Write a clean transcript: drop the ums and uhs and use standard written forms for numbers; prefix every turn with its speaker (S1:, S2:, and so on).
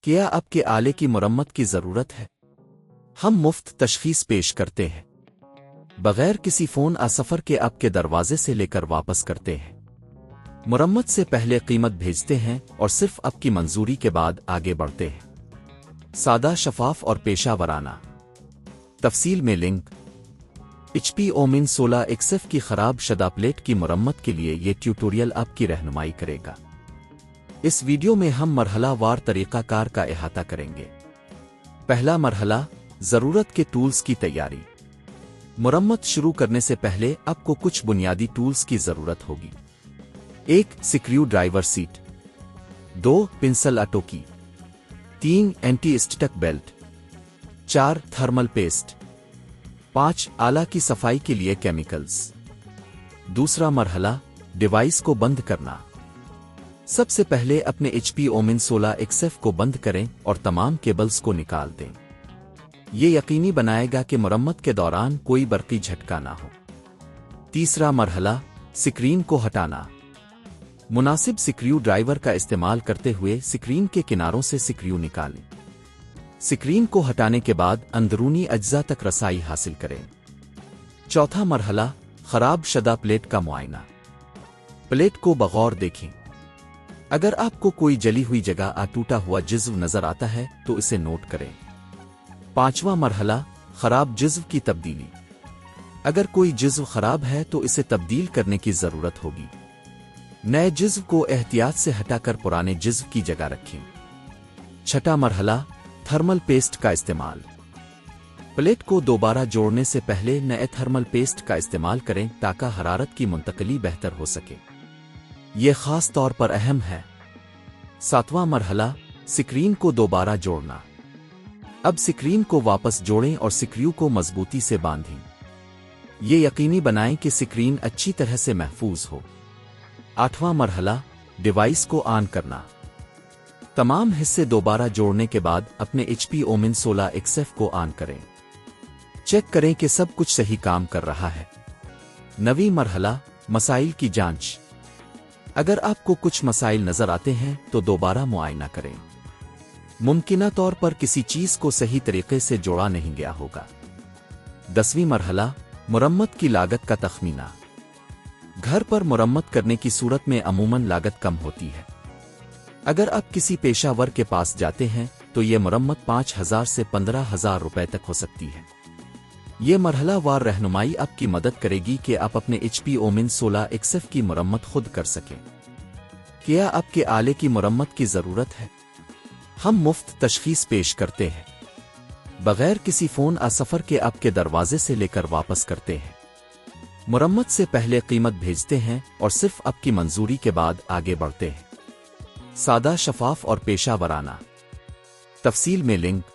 S1: کیا اب کے آلے کی مرمت کی ضرورت ہے؟ ہم مفت تشخیص پیش کرتے ہیں، بغیر کسی فون سفر کے اب کے دروازے سے لے کر واپس کرتے ہیں۔ مرمت سے پہلے قیمت بھیجتے ہیں اور صرف اب کی منظوری کے بعد آگے بڑھتے ہیں۔ سادہ، شفاف اور پیشہ ورانہ۔ تفصیل میں لنک۔ ایچ پی اومن 16 کی خراب شدہ پلیٹ کی مرمت کے لیے یہ ٹیوٹوریل آپ کی رہنمائی کرے گا۔ اس ویڈیو میں ہم مرحلہ وار طریقہ کار کا احاطہ کریں گے۔ پہلا مرحلہ، ضرورت کے ٹولز کی تیاری۔ مرمت شروع کرنے سے پہلے آپ کو کچھ بنیادی ٹولز کی ضرورت ہوگی۔ 1 سکریو ڈرائیور سیٹ، 2 پنسل اٹوکی، 3 anti static belt, 4 thermal paste, 5 آلہ کی صفائی کے لیے کیمیکلز۔ دوسرا مرحلہ، ڈیوائس کو بند کرنا۔ سب سے پہلے اپنے ایچ پی اومن 16 کو بند کریں اور تمام کیبلز کو نکال دیں۔ یہ یقینی بنائے گا کہ مرمت کے دوران کوئی برقی جھٹکا نہ ہو۔ تیسرا مرحلہ، سکرین کو ہٹانا۔ مناسب سکریو ڈرائیور کا استعمال کرتے ہوئے سکرین کے کناروں سے سکریو نکالیں۔ سکرین کو ہٹانے کے بعد اندرونی اجزاء تک رسائی حاصل کریں۔ چوتھا مرحلہ، خراب شدہ پلیٹ کا معائنہ۔ پلیٹ کو بغور دیکھیں۔ اگر آپ کو کوئی جلی ہوئی جگہ ٹوٹا ہوا جزو نظر آتا ہے تو اسے نوٹ کریں۔ پانچواں مرحلہ، خراب جزو کی تبدیلی۔ اگر کوئی جزو خراب ہے تو اسے تبدیل کرنے کی ضرورت ہوگی۔ نئے جزو کو احتیاط سے ہٹا کر پرانے جزو کی جگہ رکھیں۔ چھٹا مرحلہ، تھرمل پیسٹ کا استعمال۔ پلیٹ کو دوبارہ جوڑنے سے پہلے نئے تھرمل پیسٹ کا استعمال کریں تاکہ حرارت کی منتقلی بہتر ہو سکے۔ یہ خاص طور پر اہم ہے۔ ساتواں مرحلہ، سکرین کو دوبارہ جوڑنا۔ اب سکرین کو واپس جوڑیں اور سکریو کو مضبوطی سے باندھیں۔ یہ یقینی بنائیں کہ سکرین اچھی طرح سے محفوظ ہو۔ آٹھواں مرحلہ، ڈیوائس کو آن کرنا۔ تمام حصے دوبارہ جوڑنے کے بعد اپنے ایچ پی اومن 16 کو آن کریں۔ چیک کریں کہ سب کچھ صحیح کام کر رہا ہے۔ نویں مرحلہ، مسائل کی جانچ۔ اگر آپ کو کچھ مسائل نظر آتے ہیں تو دوبارہ معائنہ کریں۔ ممکنہ طور پر کسی چیز کو صحیح طریقے سے جوڑا نہیں گیا ہوگا۔ 10ویں مرحلہ، مرمت کی لاگت کا تخمینہ۔ گھر پر مرمت کرنے کی صورت میں عموماً لاگت کم ہوتی ہے۔ اگر آپ کسی پیشہ ور کے پاس جاتے ہیں تو یہ مرمت 5,000 سے 15,000 روپے تک ہو سکتی ہے۔ یہ مرحلہ وار رہنمائی آپ کی مدد کرے گی کہ آپ اپنے ایچ پی اومن 16 کی مرمت خود کر سکیں۔ کیا آپ کے آلے کی مرمت کی ضرورت ہے؟ ہم مفت تشخیص پیش کرتے ہیں، بغیر کسی فون سفر کے آپ کے دروازے سے لے کر واپس کرتے ہیں۔ مرمت سے پہلے قیمت بھیجتے ہیں اور صرف آپ کی منظوری کے بعد آگے بڑھتے ہیں۔ سادہ، شفاف اور پیشہ ورانہ۔ تفصیل میں لنک۔